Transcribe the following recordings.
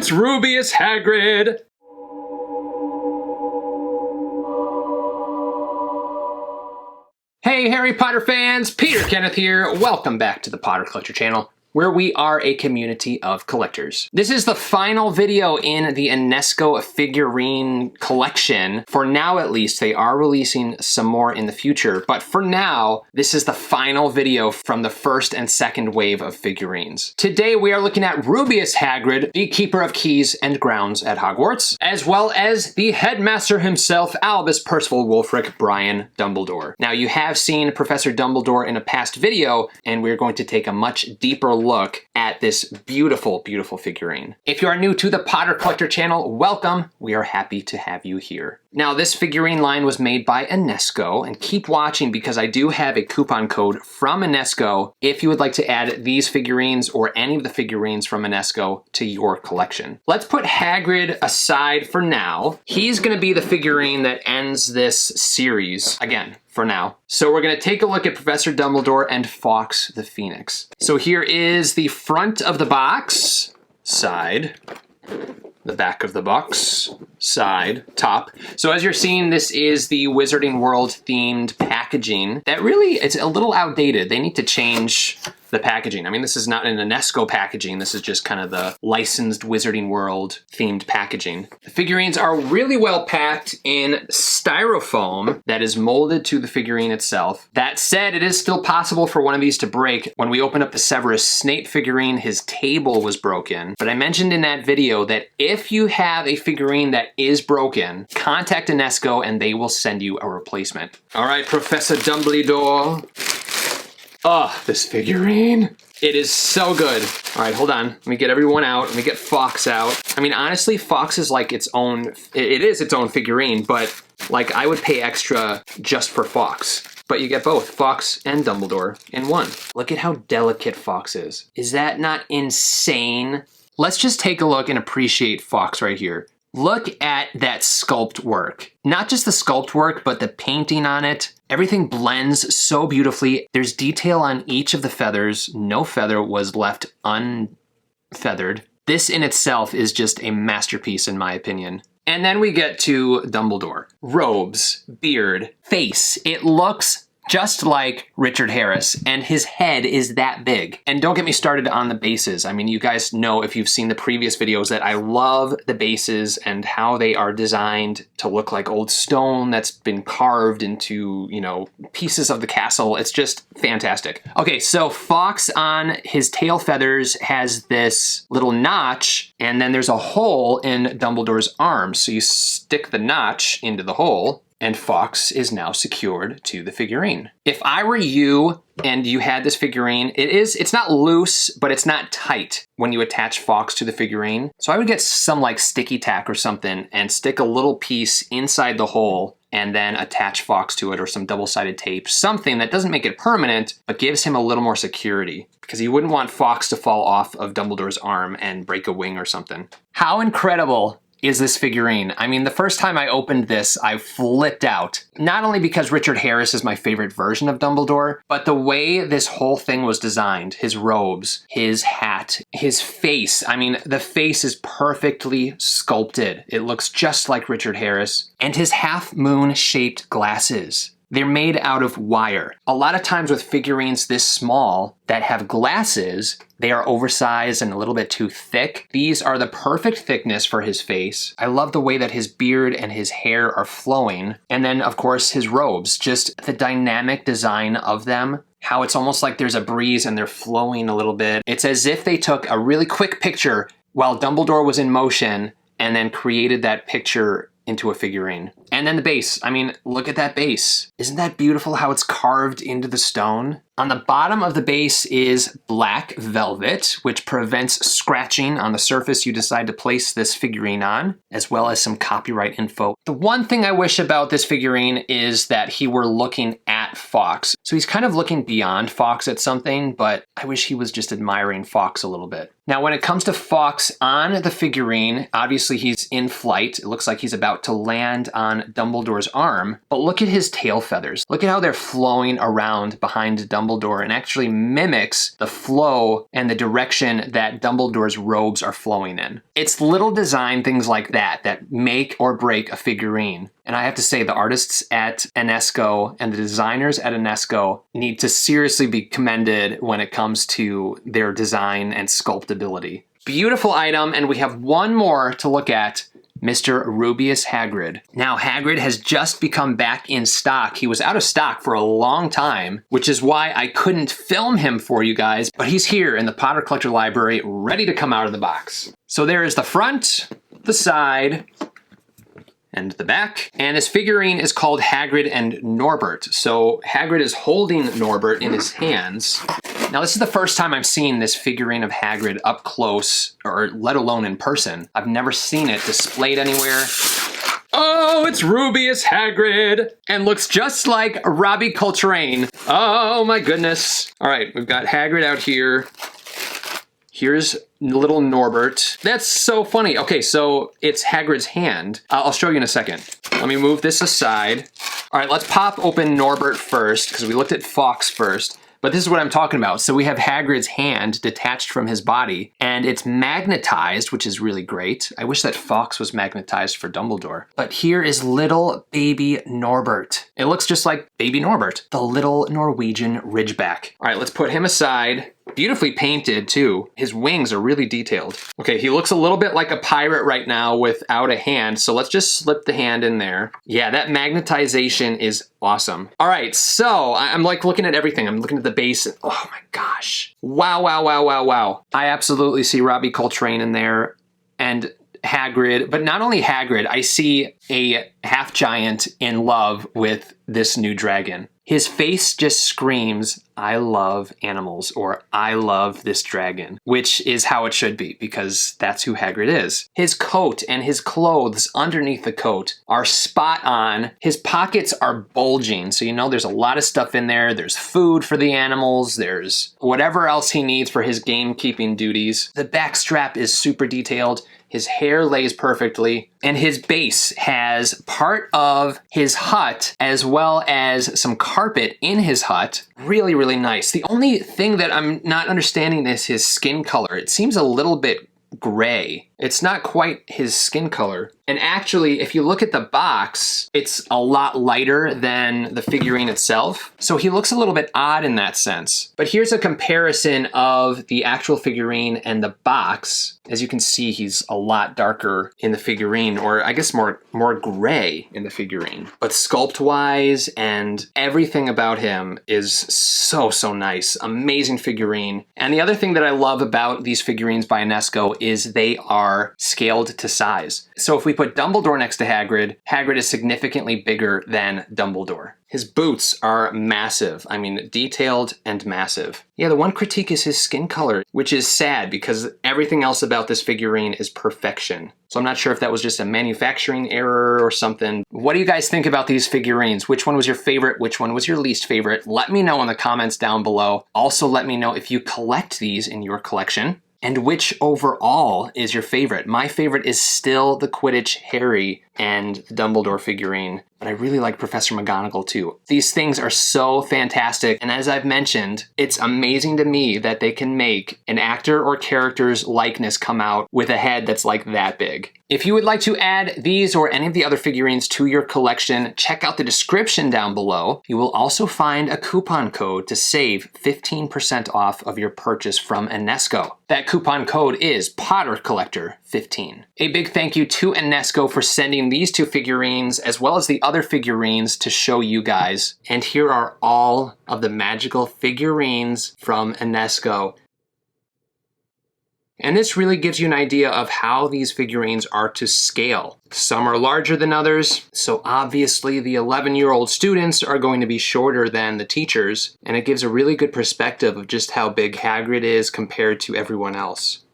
Hogwarts, Rubius Hagrid! Hey Harry Potter fans, Peter Kenneth here. Welcome back to the Potter Collector channel, where we are a community of collectors. This is the final video in the Enesco figurine collection. For now, at least, they are releasing some more in the future, but for now, this is the final video from the first and second wave of figurines. Today, we are looking at Rubius Hagrid, the Keeper of Keys and Grounds at Hogwarts, as well as the headmaster himself, Albus Percival Wulfric Brian Dumbledore. Now, you have seen Professor Dumbledore in a past video, and we're going to take a much deeper look at this beautiful, beautiful figurine. If you are new to the Potter Collector channel, welcome. We are happy to have you here. Now, this figurine line was made by Enesco, and keep watching because I do have a coupon code from Enesco if you would like to add these figurines or any of the figurines from Enesco to your collection. Let's put Hagrid aside for now. He's gonna be the figurine that ends this series, again, for now. So we're gonna take a look at Professor Dumbledore and Fawkes the Phoenix. So here is the front of the box, side, the back of the box, side, top. So as you're seeing, this is the Wizarding World themed packaging that really, it's a little outdated. They need to change the packaging. I mean, this is not an Enesco packaging. This is just kind of the licensed Wizarding World themed packaging. The figurines are really well packed in styrofoam that is molded to the figurine itself. That said, it is still possible for one of these to break. When we opened up the Severus Snape figurine, his table was broken. But I mentioned in that video that if you have a figurine that is broken, contact Enesco and they will send you a replacement. All right, Professor Dumbledore. Oh, this figurine. It is so good. All right, hold on. Let me get everyone out. Let me get Fawkes out. I mean, honestly, Fawkes is like its own, it is its own figurine, but like I would pay extra just for Fawkes. But you get both Fawkes and Dumbledore in one. Look at how delicate Fawkes is. Is that not insane? Let's just take a look and appreciate Fawkes right here. Look at that sculpt work. Not just the sculpt work, but the painting on it. Everything blends so beautifully. There's detail on each of the feathers. No feather was left unfeathered. This in itself is just a masterpiece in my opinion. And then we get to Dumbledore. Robes, beard, face. It looks just like Richard Harris, and his head is that big. And don't get me started on the bases. I mean, you guys know if you've seen the previous videos that I love the bases and how they are designed to look like old stone that's been carved into, you know, pieces of the castle. It's just fantastic. Okay, so Fawkes on his tail feathers has this little notch, and then there's a hole in Dumbledore's arm. So you stick the notch into the hole, and Fawkes is now secured to the figurine. If I were you and you had this figurine, it's not loose, but it's not tight when you attach Fawkes to the figurine. So I would get some like sticky tack or something and stick a little piece inside the hole and then attach Fawkes to it or some double-sided tape, something that doesn't make it permanent, but gives him a little more security because you wouldn't want Fawkes to fall off of Dumbledore's arm and break a wing or something. How incredible is this figurine? I mean, the first time I opened this, I flipped out. Not only because Richard Harris is my favorite version of Dumbledore, but the way this whole thing was designed, his robes, his hat, his face. I mean, the face is perfectly sculpted. It looks just like Richard Harris. And his half-moon shaped glasses. They're made out of wire. A lot of times with figurines this small that have glasses, they are oversized and a little bit too thick. These are the perfect thickness for his face. I love the way that his beard and his hair are flowing. And then, of course, his robes, just the dynamic design of them. How it's almost like there's a breeze and they're flowing a little bit. It's as if they took a really quick picture while Dumbledore was in motion and then created that picture into a figurine. And then the base. I mean, look at that base. Isn't that beautiful how it's carved into the stone? On the bottom of the base is black velvet, which prevents scratching on the surface you decide to place this figurine on, as well as some copyright info. The one thing I wish about this figurine is that he were looking at Fawkes. So he's kind of looking beyond Fawkes at something, but I wish he was just admiring Fawkes a little bit. Now, when it comes to Fawkes on the figurine, obviously he's in flight. It looks like he's about to land on Dumbledore's arm, but look at his tail feathers. Look at how they're flowing around behind Dumbledore. Dumbledore and actually mimics the flow and the direction that Dumbledore's robes are flowing in. It's little design things like that that make or break a figurine. And I have to say, the artists at Enesco and the designers at Enesco need to seriously be commended when it comes to their design and sculptability. Beautiful item, and we have one more to look at. Mr. Rubeus Hagrid. Now, Hagrid has just become back in stock. He was out of stock for a long time, which is why I couldn't film him for you guys, but he's here in the Potter Collector Library, ready to come out of the box. So there is the front, the side, and the back. And this figurine is called Hagrid and Norbert. So Hagrid is holding Norbert in his hands. Now, this is the first time I've seen this figurine of Hagrid up close, or let alone in person. I've never seen it displayed anywhere. Oh, it's Rubeus Hagrid, and looks just like Robbie Coltrane. Oh my goodness. All right, we've got Hagrid out here. Here's little Norbert. That's so funny. Okay, so it's Hagrid's hand. I'll show you in a second. Let me move this aside. All right, let's pop open Norbert first, because we looked at Fawkes first. But this is what I'm talking about. So we have Hagrid's hand detached from his body, and it's magnetized, which is really great. I wish that Fawkes was magnetized for Dumbledore. But here is little baby Norbert. It looks just like baby Norbert, the little Norwegian Ridgeback. All right, let's put him aside. Beautifully painted too. His wings are really detailed. Okay, he looks a little bit like a pirate right now without a hand, so let's just slip the hand in there. Yeah, that magnetization is awesome. All right, so I'm like looking at everything. I'm looking at the base. Oh my gosh. Wow, wow, wow, wow, wow. I absolutely see Robbie Coltrane in there and Hagrid, but not only Hagrid, I see a half giant in love with this new dragon. His face just screams, I love animals, or I love this dragon, which is how it should be, because that's who Hagrid is. His coat and his clothes underneath the coat are spot on. His pockets are bulging, so you know there's a lot of stuff in there. There's food for the animals. There's whatever else he needs for his gamekeeping duties. The back strap is super detailed. His hair lays perfectly, and his base has part of his hut as well as some carpet in his hut. Really, really nice. The only thing that I'm not understanding is his skin color. It seems a little bit gray. It's not quite his skin color. And actually, if you look at the box, it's a lot lighter than the figurine itself. So he looks a little bit odd in that sense. But here's a comparison of the actual figurine and the box. As you can see, he's a lot darker in the figurine, or I guess more gray in the figurine. But sculpt-wise and everything about him is so, so nice. Amazing figurine. And the other thing that I love about these figurines by Enesco is they are scaled to size. So if we put Dumbledore next to Hagrid, Hagrid is significantly bigger than Dumbledore. His boots are massive. I mean, detailed and massive. Yeah, the one critique is his skin color, which is sad because everything else about this figurine is perfection. So I'm not sure if that was just a manufacturing error or something. What do you guys think about these figurines? Which one was your favorite? Which one was your least favorite? Let me know in the comments down below. Also, let me know if you collect these in your collection. And which overall is your favorite? My favorite is still the Quidditch Harry and the Dumbledore figurine, but I really like Professor McGonagall too. These things are so fantastic, and as I've mentioned, it's amazing to me that they can make an actor or character's likeness come out with a head that's like that big. If you would like to add these or any of the other figurines to your collection, check out the description down below. You will also find a coupon code to save 15% off of your purchase from Enesco. That coupon code is PotterCollector15. A big thank you to Enesco for sending these two figurines as well as the other figurines to show you guys. And here are all of the magical figurines from Enesco. And this really gives you an idea of how these figurines are to scale. Some are larger than others, so obviously the 11-year-old students are going to be shorter than the teachers, and it gives a really good perspective of just how big Hagrid is compared to everyone else.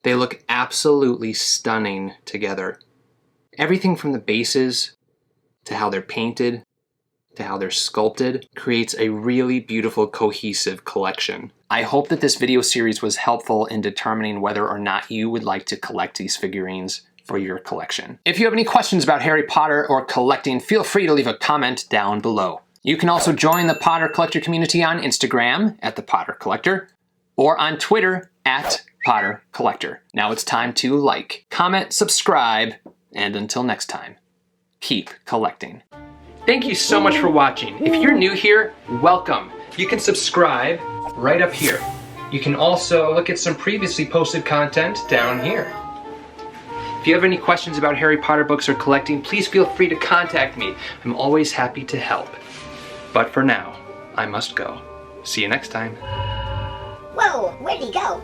They look absolutely stunning together. Everything from the bases to how they're painted to how they're sculpted creates a really beautiful, cohesive collection. I hope that this video series was helpful in determining whether or not you would like to collect these figurines for your collection. If you have any questions about Harry Potter or collecting, feel free to leave a comment down below. You can also join the Potter Collector community on Instagram at the Potter Collector or on Twitter at Potter Collector. Now it's time to like, comment, subscribe, and until next time, keep collecting. Thank you so much for watching. If you're new here, welcome. You can subscribe right up here. You can also look at some previously posted content down here. If you have any questions about Harry Potter books or collecting, please feel free to contact me. I'm always happy to help. But for now, I must go. See you next time. Whoa, where'd he go?